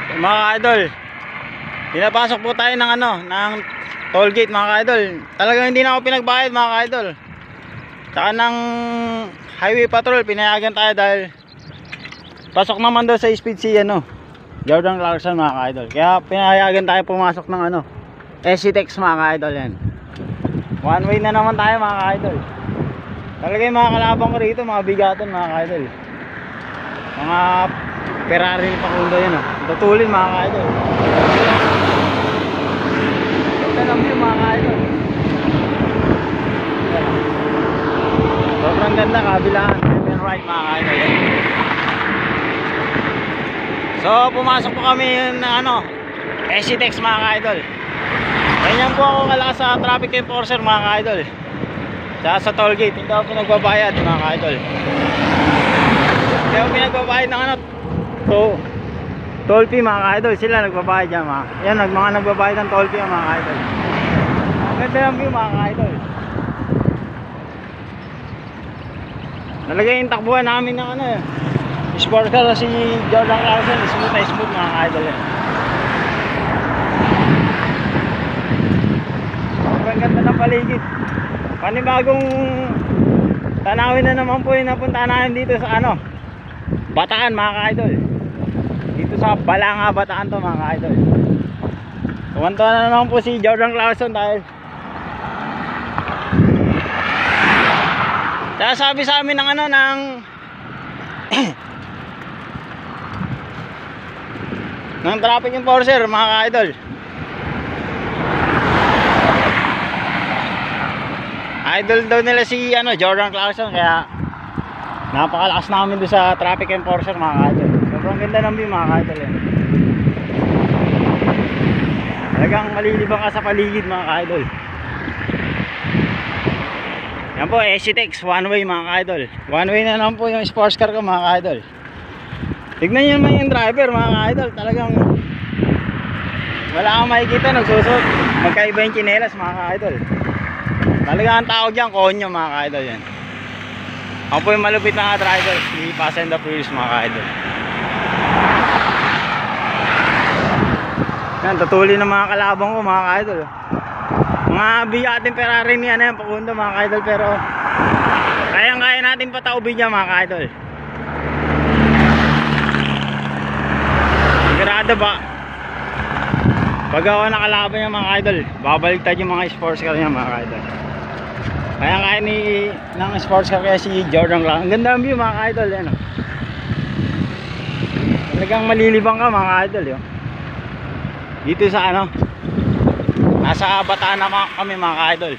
Mga idol, pinapasok po tayo ng ng toll gate mga idol. Talagang hindi na ako pinagbayad mga idol. Saka ng highway patrol pinayagan tayo dahil pasok naman daw sa speed si Jordan Clarkson mga idol. Kaya pinayagan tayo pumasok ng SCTEX mga idol yan. One way na naman tayo mga idol. Talaga yung mga kalabang ko rito, mga bigaton mga idol. Mga Ferrari ni Pakundo yan tutulin mga idol. Ganda ng view mga idol. Sobrang ganda, kabilaan left and right mga idol. So pumasok po kami ng SCTEX mga idol. Ganyan po ako kalakas sa traffic enforcer mga idol. Sa toll gate, hindi ako pinagbabayad mga idol. Hindi ako pinagbabayad ng toll fee mga idol. Sila nagbabayad yan mga nagbabayad ng toll fee mga idol. Ganda ng view mga idol. Nalagay yung takbuhan namin ng sport car si Jordan Clarkson. Smooth na smooth mga idol yan. Sobrang ganda ng paligid. Panibagong tanawin na naman po yung napunta namin dito sa Bataan mga idol. Dito sa Balanga, Bataan to mga idol. Tuwan-tuwa na naman po si Jordan Clarkson dahil sabi sa amin ng ng traffic enforcer mga idol. Idol daw nila si Jordan Clarkson, kaya napakalakas namin doon sa traffic enforcer mga idol. Sobrang ganda ng view mga idol yan. Talagang malilibang ka sa paligid mga idol. Yan po, SCTEX, one way mga idol. One way na naman po yung sports car ko mga idol. Tignan nyo naman yung driver mga idol. Talagang wala kang makikita, nagsusot. Magkaiba yung tsinelas mga idol. Talaga ang tawag dyan, konyo mga idol yan. Ako po yung malupit na driver, si Fast and the Furious mga idol. Yan, tutuli ng mga kalabang ko mga idol. Mga bigating Ferrari ni Pakundo mga idol, pero kayang-kaya natin pataubin niya mga idol. Sigurado ba pag ako nakalaban niya mga idol, babaliktad yung mga sports car niya mga idol. Kaya ng sports car kaya si Jordan Clarkson. Ang ganda ng view mga idol yan. Talagang malilibang ka mga idol dito sa nasa Bataan na kami mga idol.